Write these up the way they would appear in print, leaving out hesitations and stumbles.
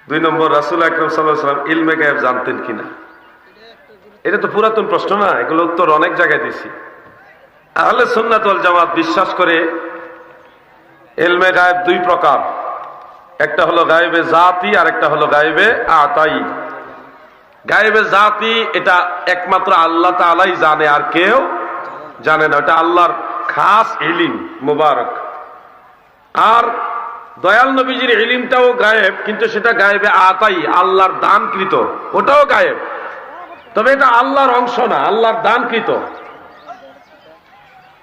দুই নম্বর, রাসূল আকরাম সাল্লাল্লাহু আলাইহি ওয়াসাল্লাম ইলমে গায়েব জানতেন কিনা? এটা তো পুরাতন প্রশ্ন না, এগুলো উত্তর অনেক জায়গায় দিছি। আহলে সুন্নাত ওয়াল জামাত বিশ্বাস করে ইলমে গায়েব দুই প্রকার, একটা হলো গায়েবে জাতি আর একটা হলো গায়েবে আতাই। গায়েবে জাতি এটা একমাত্র আল্লাহ তাআলাই জানে, আর কেউ জানে না, এটা আল্লাহর খাস ইলম মুবারক। আর দয়াল নবীজির ইলমটাও গায়েব, কিন্তু সেটা গায়েবে আতাই, আল্লাহর দানকৃত, ওটাও গায়েব, তবে এটা আল্লাহর অংশ না, আল্লাহর দানকৃত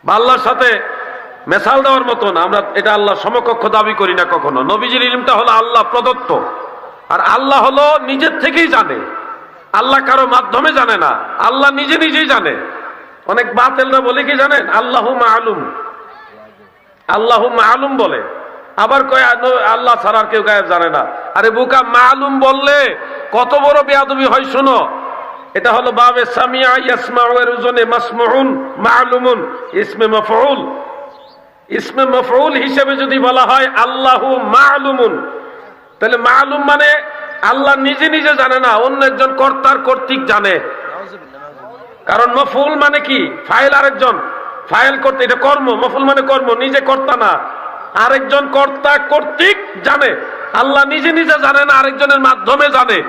বা আল্লাহর সাথে মেসাল দেওয়ার মতো না। আমরা এটা আল্লাহর সমকক্ষ দাবি করি না কখনো। নবীজির ইলমটা হলো আল্লাহ প্রদত্ত, আর আল্লাহ হলো নিজের থেকেই জানে, আল্লাহ কারো মাধ্যমে জানে না, আল্লাহ নিজে নিজেই জানে। অনেক বাতিলরা বলে কি জানেন, আল্লাহু মাআলুম, আল্লাহু মাআলুম বলে, আবার কয় আল্লাহ ছাড়া আর কেউ গায়েব জানে না। আরে বোকা, মালুম বললে কত বড় বেয়াদবি হয় শোনো। এটা হলো বাবে সামিয়া ইয়াসমাউ এর ওজনে মাসমউন মালুমুন ইসমে মাফউল। ইসমে মাফউল হিসেবে যদি বলা হয় আল্লাহু মালুমুন, তাহলে মালুম মানে আল্লাহ নিজে নিজে জানে না, অন্য একজন কর্তার কর্তৃক জানে। কারণ মফউল মানে কি, ফাইল আরেকজন, ফাইল করতে, এটা কর্ম, মফউল মানে কর্ম, নিজে কর্তা না, আরেকজন কর্তা কর্তৃক জানে। আল্লাহ নিজে নিজে জানে না, আরেকজনের মাধ্যমে জানে।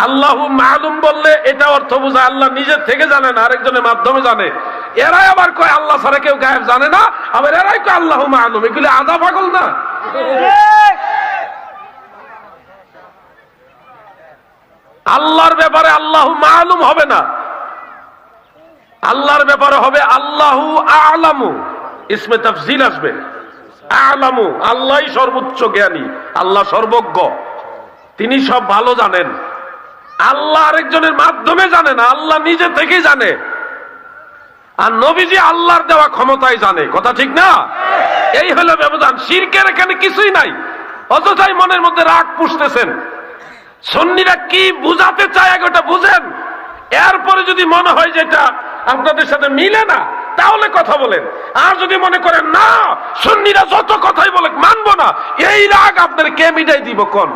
আল্লাহু মালুম বললে এটা অর্থ বোঝায় আল্লাহ নিজের থেকে জানে না, আরেকজনের মাধ্যমে জানে। এরাই আবার কয় আল্লাহ ছাড়া কেউ গায়েব জানে না, আবার এরাই কয় আল্লাহু মালুম। এগুলি আদা পাগল না? আল্লাহর ব্যাপারে আল্লাহু মালুম হবে না, আল্লাহর ব্যাপারে হবে আল্লাহু আ'লামু, ইসমে তাফজিল আসবে। আ'লামু, আল্লাহই সর্বোচ্চ জ্ঞানী, আল্লাহ সর্বজ্ঞ, তিনি সব ভালো জানেন। আল্লাহ আরেকজনের মাধ্যমে জানে না, আল্লাহ নিজে থেকেই জানে। আর নবীজি আল্লাহর দেওয়া ক্ষমতায় জানে, কথা ঠিক না? এই হলো ব্যবধান। শিরকের এখানে কিছুই নাই, অযথাই মনের মধ্যে রাগ পুষতেছেন। সুন্নিরা কি বুঝাতে চায় ওটা বুঝেন, এরপরে যদি মনে হয় যে এটা আপনাদের সাথে মিলে না, তাহলে কথা বলেন। আর যদি মনে করেন না সুন্নিরা যত কথাই বলে মানবো না, এই রাগ আপনার কে মিটাই দিব কোন?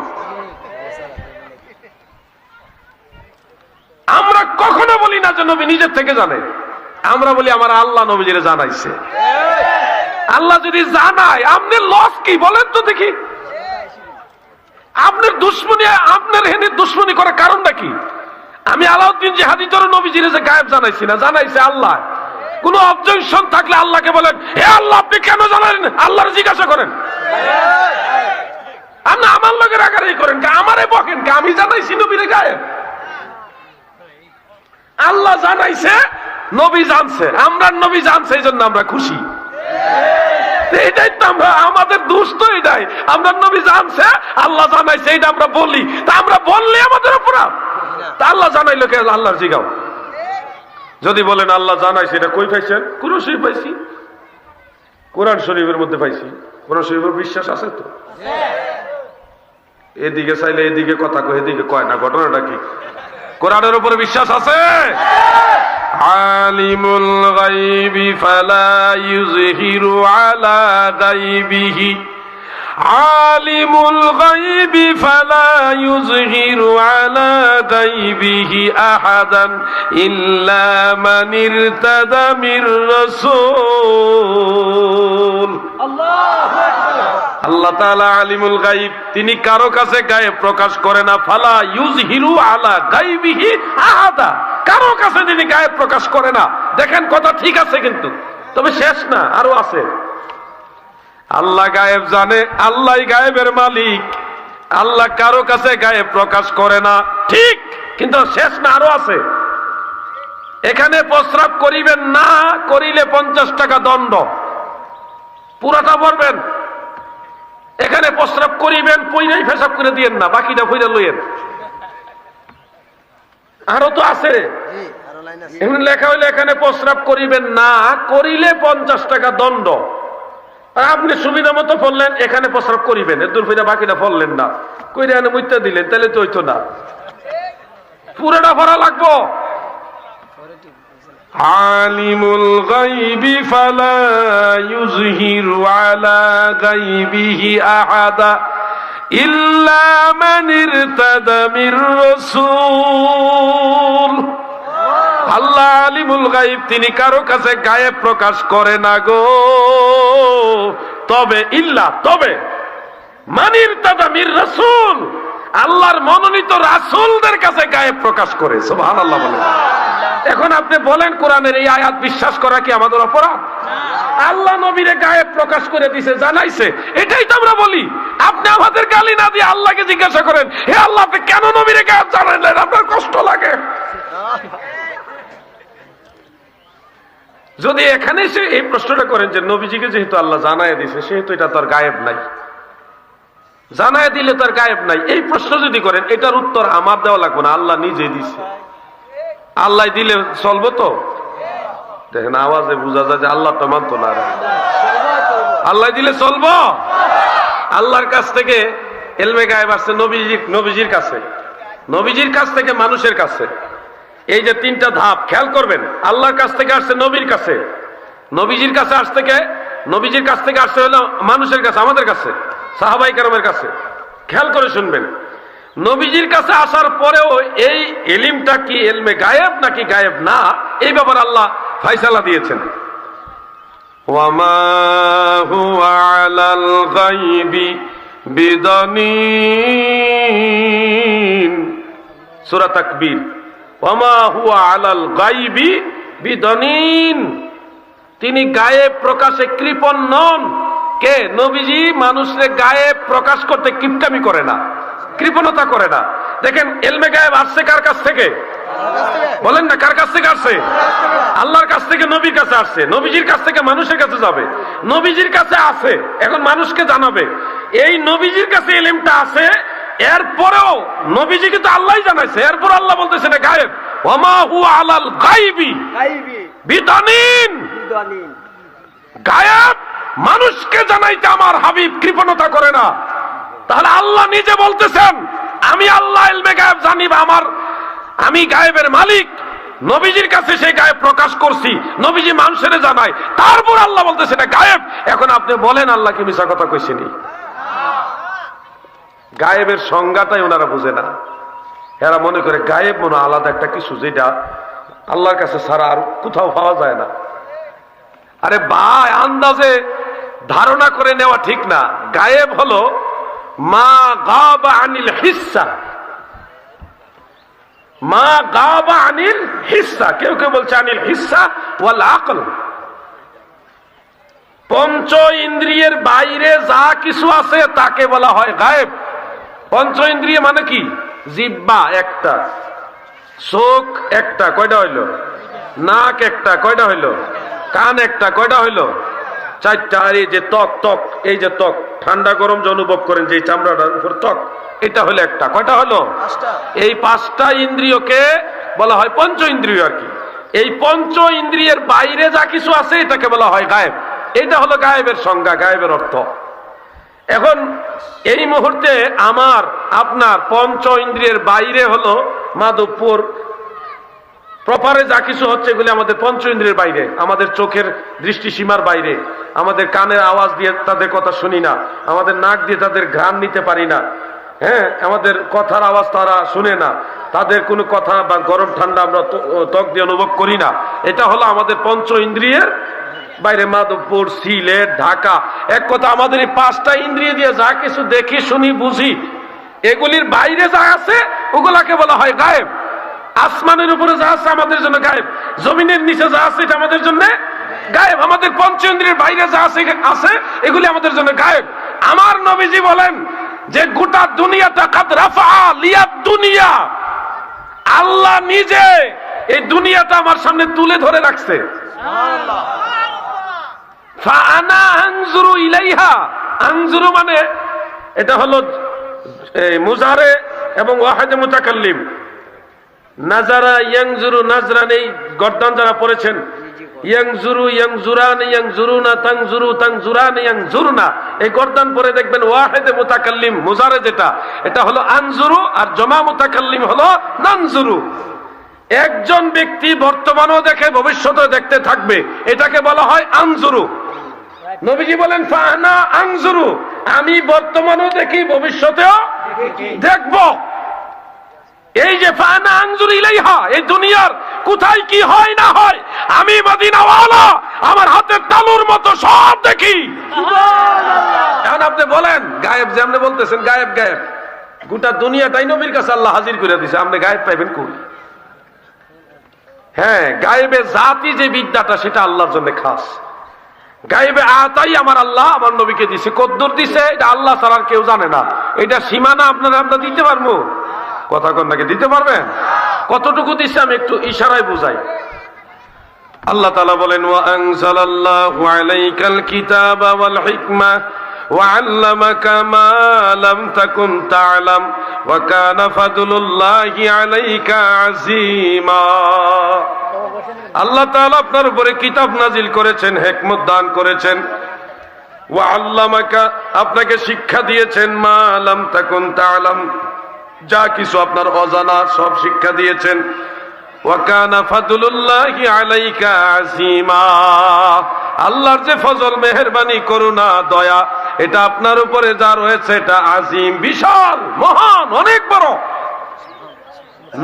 আমরা কখনো বলি না যে নবী নিজের থেকে জানে, আমরা বলি আমার আল্লাহ নবীজিরে জানাইছে। আল্লাহ যদি জানায়, আপনার লস কি বলেন তো দেখি? আপনার দুশ্মনী, আপনার হেনে দুশ্মনী করার কারণটা কি? আমি আলাউদ্দিন জিহাদি তোর নবীজিরে যে গায়েব জানাইছি না, জানাইছে আল্লাহ। কোন অবজেকশন থাকলে আল্লাহকে বলেন, হে আল্লাহ আপনি কেন জানালেন, আল্লাহর জিজ্ঞাসা করেন। আপনি আমার লোকের আগারেই করেন, আমারে বকেন, আমি জানাইছি নবীরে গায়েব। আল্লাহ জানাইছে, নবী জানছে, আমরা নবী জানছে, এই জন্য আমরা খুশি। এটাই তো আমরা, আমাদের দোষ তো এটাই, আমরা নবী জানছে, আল্লাহ জানাইছে, এটা আমরা বলি। তা আমরা বললে আমাদের অপরাধ? তা আল্লাহ জানাইলো কে? আল্লাহর জিগাও। যদি বলেন আল্লাহ জানাইছে, এটা কই পাইছেন? কোরআন শরীফ পাইছি, কোরআন শরীফের মধ্যে পাইছি। কোরআন শরীফের বিশ্বাস আছে তো? এদিকে চাইলে এদিকে কথা কয়, এদিকে কয় না, ঘটনাটা কি? কোরআনের উপরে বিশ্বাস আছে? আলিমুল গায়বি ফালা ইউযহিরু আলা গায়বিহি, আলিমুল গায়বি ফালা ইউযহিরু আলা গায়বিহি আহাদান ইল্লা মান ইরতাদা মির রাসূল। আল্লাহু আকবার। আল্লাহ তাআলা আলিমুল গায়ব, তিনি কারো কাছে গায়েব প্রকাশ করে না। ফালা ইউযহিরু আলা গায়বিহি আহাদা, কারো কাছে তিনি গায়েব প্রকাশ করে না। দেখেন কথা ঠিক আছে, কিন্তু তবে শেষ না, আরো আছে। আল্লাহ গায়েব জানে, আল্লাহ গায়েবের মালিক, আল্লাহ কারো কাছে গায়েব প্রকাশ করে না, ঠিক, কিন্তু শেষ না, আরো আছে। এখানে প্রস্রাব করিবেন না, করিলে 50 টাকা দণ্ড, পুরাটা ভরবেন। এখানে প্রস্রাব করিবেন, পইরাই পেশাব করে দিয়েন না, বাকিটা পইরা লইয়েন। আরো তো আছে, এখানে লেখা হইলে এখানে প্রস্রাব করিবেন না, করিলে 50 টাকা দণ্ড। আপনি সুবিধা মতো পড়লেন, এখানে প্রস্রাব করিবেন, এর দূর ফিরে বাকিটা পড়লেন না, কইরা এনে মুইতা দিলেন, তাহলে তো হইতো না, পুরোটা ভরা লাগবো। আলিমুল গায়বি ফালা ইউযহিরু আলা গায়বিহি আহাদা ইল্লা মান ইরতাদা মির রাসূল। আল্লাহ আলিমুল গায়ব, তিনি কারো কাছে গায়েব প্রকাশ করে না গো, তবে মান ইরতাদা মির রাসূল, আল্লাহর মনোনীত রাসূলদের কাছে গায়েব প্রকাশ করে। সুবহানাল্লাহ বলেন। এখন আপনি বলেন, কোরআনের এই আয়াত বিশ্বাস করা কি আমাদের অপরাধ? আল্লাহ নবীরে গায়েব প্রকাশ করে দিছে, জানাইছে, এটাই তো আমরা বলি। আপনি আমাদের গালি না দিয়ে আল্লাহকে জিজ্ঞাসা করেন, হে আল্লাহ, আপনি কেন নবীরে গায়েব জানাইলেন? আপনার কষ্ট লাগে? যদি এখানে সে এই প্রশ্নটা করেন যে নবীজিকে যেহেতু আল্লাহ জানায় দিছে, সেহেতু এটা তার গায়েব নাই, জানায় দিলে তার গায়েব নাই, এই প্রশ্ন যদি করেন, এটার উত্তর আমার দেওয়া লাগবে না, আল্লাহ নিজে দিছে। আল্লাহ দিলে চলবো তো? দেখেন আওয়াজে বোঝা যায় যে আল্লাহ তো মানতো না। আল্লাহ দিলে চলবো? আল্লাহর কাছ থেকে এলমে গায়েব আসছে নবীজির কাছে, নবীজির কাছ থেকে মানুষের কাছে। এই যে তিনটা ধাপ খেয়াল করবেন, আল্লাহর কাছ থেকে আসছে নবীর কাছে, নবীজির কাছে আসছে কে? নবীজির কাছ থেকে আসছে হলো মানুষের কাছে, আমাদের কাছে, সাহাবাই কেরামের কাছে। খেয়াল করে শুনবেন, নবীজির কাছে আসার পরেও এই ইলমটা কি ইলমে গায়েব নাকি গায়েব না, এই ব্যাপারে আল্লাহ ফয়সালা দিয়েছেন। ওয়ামা হুয়া আলাল গায়বি বিদানিন, সূরা তাকবীর। ওয়ামা হুয়া আলাল গায়বি বিদানিন, তিনি গায়েব প্রকাশে কৃপণ নন। কে? নবীজি মানুষের গায়েব প্রকাশ করতে কিপটামি করে না, কৃপণতা করে না। দেখেন ইলমে গায়েব আসছে কার কাছ থেকে? বলেন না, কার কাছ থেকে আসছে? আল্লাহর কাছ থেকে নবীর কাছে আসছে, নবীজির কাছ থেকে মানুষের কাছে যাবে, নবীজির কাছে আছে, এখন মানুষকে জানাবে। এই নবীজির কাছে ইলমটা আছে, এরপরেও নবীজি কিন্তু আল্লাহই জানাইছে, এরপর আল্লাহ বলতেছে না গায়েব। ওয়ামা হুয়া আলাল গায়বি বিদানিন, গায়েব মানুষকে জানাইতে আমার হাবিব কৃপণতা করে না। তাহলে আল্লাহ নিজে বলতেছেন, আমি আল্লাহ ইলমে গায়েব জানি, আমি গায়েবের মালিক, নবীজির কাছে সেই গায়েব প্রকাশ করছি, নবীজি মানুষের জানায়, তারপর আল্লাহ বলতেছে না গায়েব। এখন আপনি বলেন আল্লাহ কি মিছা কথা কইছেনি? গায়েবের সংজ্ঞাটাই ওনারা বুঝে না। এরা মনে করে গায়েব মনে আলাদা একটা কিছু, যেটা আল্লাহর কাছে ছাড়া আর কোথাও পাওয়া যায় না। আরে ভাই, আন্দাজে ধারণা করে নেওয়া ঠিক না। গায়েব হলো মা গাবা আনিল হিস্সা, মা গাবা আনিল হিস্সা, কেউ কেউ বলছে আনিল হিস্সা ওয়াল আকল। পঞ্চ ইন্দ্রিয়ের বাইরে যা কিছু আছে তাকে বলা হয় গায়েব। পঞ্চ ইন্দ্রিয় মানে কি? জিহ্বা একটা, চোখ একটা, কয়টা হইল? নাক একটা, কয়টা হইল? কান একটা, কয়টা হইল? চারটা। আর এই যে ত্বক, এই যে ত্বক, ঠান্ডা গরম যে অনুভব করেন, যে চামড়াটার উপর ত্বক, এটা হলো একটা, কয়টা হলো? এই পাঁচটা ইন্দ্রিয়কে বলা হয় পঞ্চ ইন্দ্রিয় আর কি। এই পঞ্চ ইন্দ্রিয়ের বাইরে যা কিছু আছে এটাকে বলা হয় গায়েব। এটা হলো গায়েবের সংজ্ঞা, গায়েবের অর্থ। এখন এই মুহূর্তে আমার আপনার পঞ্চ ইন্দ্রিয়ের বাইরে হলো মাধবপুর প্রপারে যা কিছু হচ্ছে, এগুলি আমাদের পঞ্চ ইন্দ্রিয়ের বাইরে, আমাদের চোখের দৃষ্টি সীমার বাইরে, আমাদের কানের আওয়াজ দিয়ে তাদের কথা শুনি না, আমাদের নাক দিয়ে তাদের ঘ্রাণ নিতে পারি না, হ্যাঁ, আমাদের কথার আওয়াজ তারা শুনে না, তাদের কোনো কথা বা গরম ঠান্ডা আমরা ত্বক দিয়ে অনুভব করি না। এটা হলো আমাদের পঞ্চ ইন্দ্রিয়ের বাইরে, মাধবপুর, সিলেট, ঢাকা। এক কথা, আমাদের এই পাঁচটা ইন্দ্রিয় দিয়ে যা কিছু দেখি, শুনি, বুঝি, এগুলির বাইরে যা আছে ওগুলাকে বলা হয় গায়েব। আসমানের উপরে যা আছে আমাদের জন্য গায়েব, জমিনের নিচে যা আছে এটা আমাদের জন্য গায়েব। আমাদের পঞ্চেন্দ্রিয়ের বাইরে যা আছে এগুলি আমাদের জন্য গায়েব। আমার নবীজি বলেন যে গোটা দুনিয়াটা কাদ রাফা লিয়াদ দুনিয়া, আল্লাহ নিজে এই দুনিয়াটা আমার সামনে তুলে ধরে রাখছে। সুবহানাল্লাহ। ফাআনা আনজুরু ইলাইহা, আনজুরু মানে এটা হলো মুজারে এবং ওয়াহিদে মুতাকাল্লিম। নাজারা ইয়ানজুরু নাজরান, এই গর্দান যারা পড়েছেন, ইয়ানজুরু ইয়ানজুরান ইয়ানজুরুনা তানজুরু তানজুরান ইয়ানজুরনা, এই গর্দান পড়ে দেখবেন ওয়াহিদে মুতাকাল্লিম মুজারে যেটা, এটা হলো আনজুরু, আর জমা মুতাকাল্লিম হলো নানজুরু। একজন ব্যক্তি বর্তমানেও দেখে, ভবিষ্যতে দেখতে থাকবে, এটাকে বলা হয় আনজুরু। নবীজি বলেন ফানা আনজুরু, আমি বর্তমানেও দেখি, ভবিষ্যতেও দেখব। এই যে ফানা আনজুরু ইলাইহা, এই দুনিয়ার কোথায় কি হয় না হয় আমি মদিনাওয়ালা আমার হাতের তালুর মতো সব দেখি। এখন আপনি বলেন গায়েব, যে আপনি বলতেছেন গায়েব গায়েব, গোটা দুনিয়াটাই নবীর কাছে আল্লাহ হাজির করে দিছে, আপনি গায়েব পাইবেন কই? হ্যাঁ, গায়েবে জাতি যে বিদ্যাটা সেটা আল্লাহর জন্য খাস। গায়েবে আতাই আমার আল্লাহ আমার নবীকে দিছে, কদ্দুর দিছে এটা আল্লাহ ছাড়া আর কেউ জানে না। এটা সীমানা আপনারা আমরা দিতে পারবো? কথা কন নাকি, দিতে পারবেন? কতটুকু দিছে আমি একটু ইশারায় বুঝাই। আল্লাহ তাআলা বলেন ওয়া আনজালাল্লাহু আলাইকাল কিতাবা ওয়াল হিকমা ওয়া আল্লামাকা মা লাম তাকুন তা'লাম ওয়া কানা ফাদলুল্লাহি আলাইকা আযীমা। আল্লাহ তাআলা আপনার উপরে কিতাব নাজিল করেছেন, হিকমত দান করেছেন, ওয়া আল্লামাকা আপনাকে শিক্ষা দিয়েছেন, মা লাম তাকুন তা'লাম যা কিছু আপনার অজানা সব শিক্ষা দিয়েছেন, ওয়া কানা ফাদলুল্লাহি আলাইকা আযীমা। আল্লাহর যে ফজল, মেহেরবানি, করুণা, দয়া এটা আপনার উপরে যা রয়েছে এটা আজিম, বিশাল, মহান, অনেক বড়।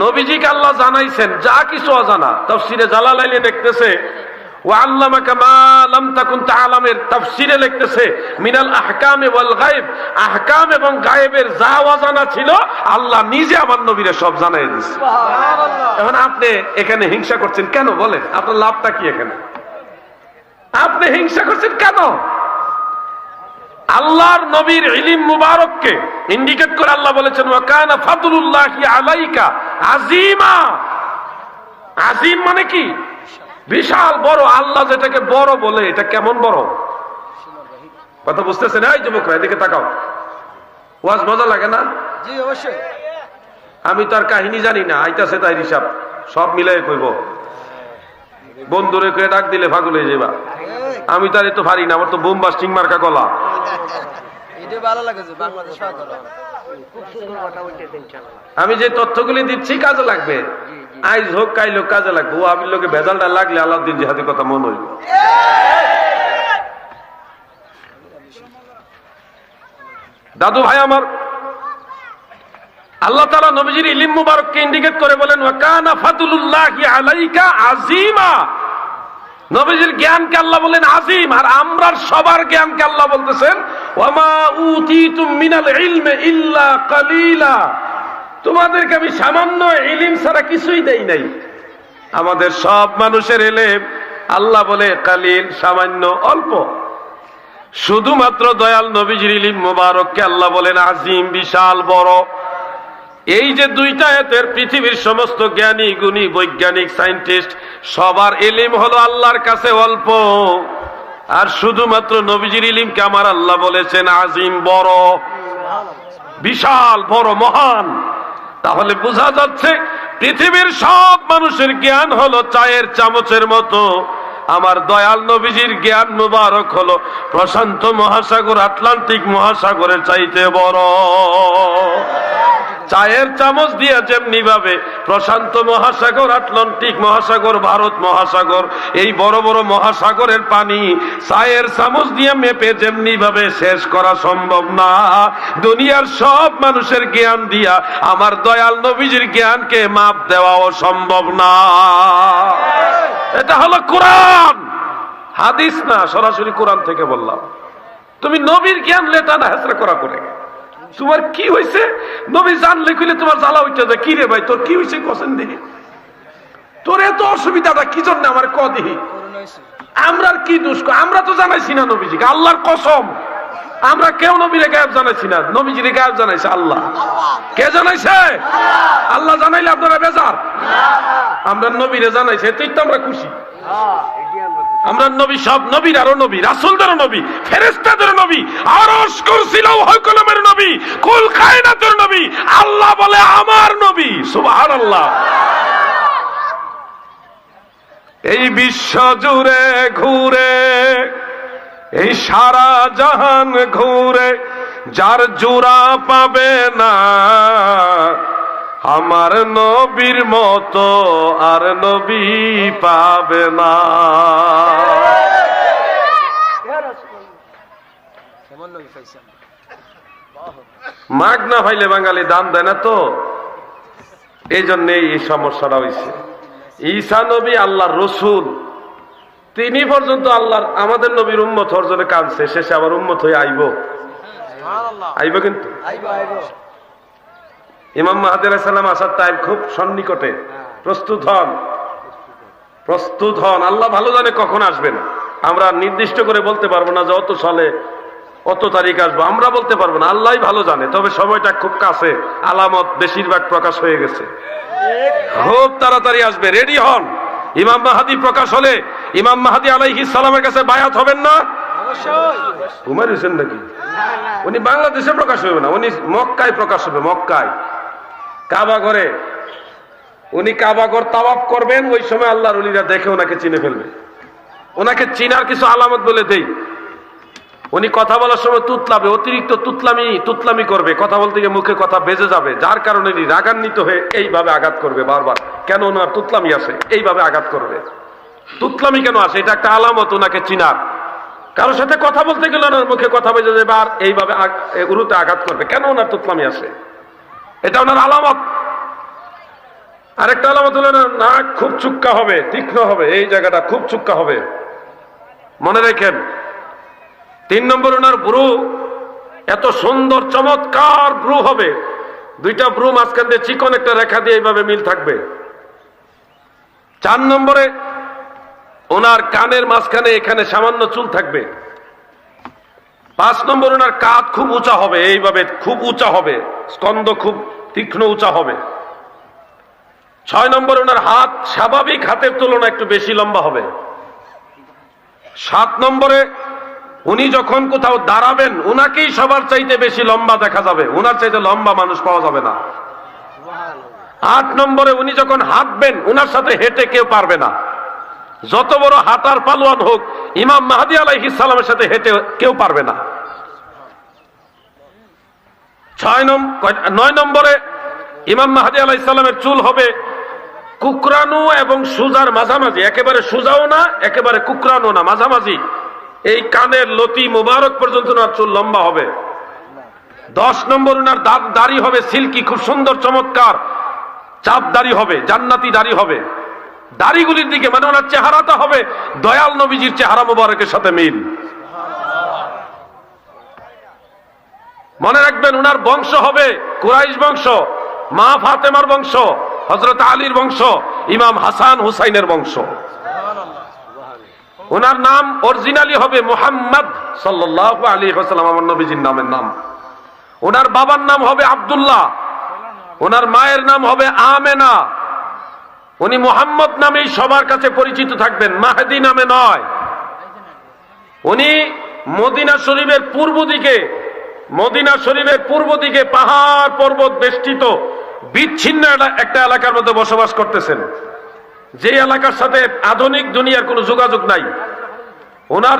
নবীজিকে আল্লাহ জানাইছেন যা কিছু অজানা। তাফসীরে জালালাইনে দেখতেছে ওয়া আল্লামাকা মা লাম তাকুন তা'লামের তাফসীরে লিখতেছে মিনাল আহকাম ওয়াল গায়ব, আহকাম এবং গায়েবের যা অজানা ছিল আল্লাহ নিজে আমার নবীরে সব জানাই দিয়েছে। সুবহানাল্লাহ। এখন আপনি এখানে হিংসা করছেন কেন বলেন? আপনার লাভটা কি এখানে? আপনি হিংসা করছেন কেন? আল্লাহর নবীর ইলম মুবারককে ইন্ডিকেট করে আল্লাহ বলেছেন ওয়া কানা ফাদলুল্লাহি আলাইকা আযীমা। আযীম মানে কি? বিশাল বড়। আল্লাহ যেটাকে বড় বলে এটা কেমন বড়? কথা বুঝতেছেন? এই যুবকরা এদিকে তাকাও, ওয়াজ মজা লাগে না? জি অবশ্যই। আমি তো আর কাহিনী জানি না, আইতাছে তাই হিসাব সব মিলাই কইব। বন্ধুরে কয়ে ডাক দিলে পাগল হয়ে যাবা। আমি তো আর এত পারি না, আমার তো বোম বাস্টিং মার্কা গলা। আমি যে তথ্যগুলি দিচ্ছি কাজে লাগবে, আইজ হোক কাইল হোক কাজে লাগবে। ও আমি লোকে ভেজালটা লাগলে আলাউদ্দিন জিহাদের কথা মনে হইব। দাদু ভাই আমার, আল্লাহ তাআলা নবীজির ইলম মুবারককে ইন্ডিকেট করে বলেন ওয়া কানা ফাদলুল্লাহি আলাইকা আযীমা। নবীজির জ্ঞানকে আল্লাহ বলেন আযীম, আর আমরার সবার জ্ঞানকে আল্লাহ বলতেছেন ওয়া মা উতিতুম মিনাল ইলমি ইল্লা কালিলা। তোমাদেরকে আমি সামান্য ইলম ছাড়া কিছুই দেই নাই। আমাদের সব মানুষের ইলম আল্লাহ বলে কালিল, সামান্য, অল্প। শুধুমাত্র দয়াল নবীজির ইলম মুবারককে আল্লাহ বলেন আযীম, বিশাল, বড়। এই যে দুইটা আয়াতের পৃথিবীর সমস্ত জ্ঞানী গুণী বৈজ্ঞানিক সায়েন্টিস্ট সবার ইলম হলো আল্লাহর কাছে অল্প, আর শুধুমাত্র নবীজির ইলমকে আমার আল্লাহ বলেছেন আযীম, বড়, বিশাল, বড়, মহান। তাহলে বোঝা যাচ্ছে পৃথিবীর সব মানুষের জ্ঞান হলো চায়ের চামচের মতো, আমার দয়াল নবীজির জ্ঞান মুবারক হলো প্রশান্ত মহাসাগর, আটলান্টিক মহাসাগরের চাইতে বড়। চায়ের চামচ দিয়ে যেমনি ভাবে প্রশান্ত মহাসাগর, আটলান্টিক মহাসাগর, ভারত মহাসাগর, এই বড় বড় মহাসাগরের পানি চায়ের চামচ দিয়ে মেপে যেমনি ভাবে শেষ করা সম্ভব না, দুনিয়ার সব মানুষের জ্ঞান দিয়া আমার দয়াল নবীজির জ্ঞানকে মাপ দেওয়াও সম্ভব না। এটা হলো কোরআন, হাদিস না, সরাসরি কোরআন থেকে বললাম। তুমি নবীর জ্ঞান লেটা না হেসরা করা করে তোমার কি হয়েছে? নবী জানলে কইলে তোমার জ্বালা উঠে যায়। কি রে ভাই তোর কি হয়েছে কসেন দেখি, তোর এত অসুবিধাটা কি জন্য আমার ক দেখি। আমরা কি দোষ? আমরা তো জানাইছি না নবীজিকে, আল্লাহর কসম আমরা কেউ নবীরে গায়েব জানাইছি না, নবীজিরে গায়েব জানাইছে আল্লাহ। কে জানাইছে? আল্লাহ জানাইলে আপনারা বেজার? আমরা নবীরে জানাইছে, এতেই তো আমরা খুশি। আমরা নবী, সব নবীর আরো নবী, রাসূলদেরও নবী, ফেরেশতাদেরও নবী, আরশ কুরসি লৌহ কলমের নবী, কুল কায়নাতের নবী। আল্লাহ বলে আমার নবী। সুবহানাল্লাহ। এই বিশ্ব জুড়ে ঘুরে, এই সারা জাহান ঘুরে, যার জোড়া পাবে না আমার নবীর মতো আর নবী পাবে না। মাগ না পাইলে বাঙালি দাম দেয় না তো, এই জন্য এই সমস্যাটা হয়েছে। ঈসা নবী আল্লাহর রসুল, তিনি পর্যন্ত আল্লাহর আমাদের নবীর উম্মত হওয়ার জন্য কাঁদছে, শেষে আবার উম্মত হয়ে আইব, আইব কিন্তু ইমাম মাহদী আলাইহিস সালাম আসার টাইম খুব সন্নিকটে। প্রস্তুত হন, প্রস্তুত হন। আল্লাহ ভালো জানে কখন আসবেন। আমরা নির্দিষ্ট করে বলতে পারবো না যে অত সালে অত তারিখ আসবো, আমরা বলতে পারবো না, আল্লাহই ভালো জানে। তবে সময়টা খুব কাছে, আলামত বেশিরভাগ প্রকাশ হয়ে গেছে, খুব তাড়াতাড়ি আসবে। রেডি হন। ইমাম মাহদী প্রকাশ হলে ইমাম মাহদী আলাইহিস সালামের কাছে বায়াত হবেন না? উমর হোসেন নাকি? উনি বাংলাদেশে প্রকাশ হবে না, উনি মক্কায় প্রকাশ হবে। মক্কায় কাবা ঘরে উনি কাবা ঘর তাওয়াফ করবেন। ওই সময় আল্লাহর ওলিরা দেখে ওনাকে চিনে ফেলবে। ওনাকে চিনার কিছু আলামত বলে দেই। উনি কথা বলার সময় তুতলাবে, অতিরিক্ত তুতলামি করবে, কথা বলতে গিয়ে মুখে কথা বেজে যাবে, যার কারণে উনি রাগান্বিত হয়ে এইভাবে আঘাত করবে বারবার। কেন? ওনার তুতলামি আসে, এইভাবে আঘাত করবে। তুতলামি কেন আসে? এটা একটা আলামত ওনাকে চিনার। কারোর সাথে কথা বলতে গেলে ওনার মুখে কথা বেজে যাবে আর এইভাবে উরুতে আঘাত করবে। কেন? ওনার তুতলামি আসে, এটা ওনার আলামত। আরেকটা আলামত হলো নাক খুব চুক্কা হবে, তীক্ষ্ণ হবে, এই জায়গাটা খুব চুক্কা হবে, মনে রেখেন। 3 নম্বর, ওনার ব্রু এত সুন্দর চমৎকার ব্রু হবে, দুইটা ব্রু মাঝখান দিয়ে চিকন একটা রেখা দিয়ে এইভাবে মিল থাকবে। 4 নম্বরে, ওনার কানের মাঝখানে এখানে সামান্য চুল থাকবে। 5 নম্বর, ওনার কাঁধ খুব উঁচা হবে, এইভাবে খুব উঁচা হবে, স্কন্ধ খুব তীক্ষ্ণ উঁচা হবে। 6 নম্বর, ওনার হাত স্বাভাবিক হাতের তুলনায় একটু বেশি লম্বা হবে। 7 নম্বরে, উনি যখন কোথাও দাঁড়াবেন উনাকেই সবার চাইতে বেশি লম্বা দেখা যাবে, উনার চাইতে লম্বা মানুষ পাওয়া যাবে না। 8 নম্বরে, উনি যখন হাঁটবেন উনার সাথে হেঁটে কেউ পারবে না, যত বড় হাঁটার পালোয়ান হোক, ইমাম মাহদী আলাইহিস সালামের সাথে হেঁটে কেউ পারবে না। 9 নম্বরে, ইমাম মাহদী আলাইহিস সালামের চুল হবে কুকরানো এবং সুজার মাঝামাঝি, একেবারে সুজাও না একেবারে কুকরানো না, মাঝামাঝি। এই কানের লতি মুবারক পর্যন্ত ওনার চুল লম্বা হবে। 10 নম্বর, ওনার দাড়ি হবে সিল্কি, খুব সুন্দর চমৎকার চাপ দাড়ি হবে, জান্নাতি দাড়ি হবে। দাড়িগুলির দিকে মানে ওনার চেহারাটা হবে দয়াল নবীজির চেহারা মুবারকের সাথে মিল। মনে রাখবেন, ওনার বংশ হবে কুরাইশ বংশ, মা ফাতেমার বংশ, হযরত আলীর বংশ, ইমাম হাসান হুসাইনের বংশ। ওনার নাম অরিজিনালি হবে মুহাম্মদ সাল্লাল্লাহু আলাইহি ওয়াসাল্লাম, আমার নবীজির নামের নাম। ওনার বাবার নাম হবে আব্দুল্লাহ, ওনার মায়ের নাম হবে আমেনা। উনি মুহাম্মদ নামেই সবার কাছে পরিচিত থাকবেন, মাহদী নামে নয়। উনি মদিনা শরীফের পূর্ব দিকে পাহাড় পর্বত বেষ্টিত বিচ্ছিন্ন একটা এলাকার মধ্যে বসবাস করতেছেন, যে এলাকার সাথে আধুনিক দুনিয়ার কোনো যোগাযোগ নাই। ওনার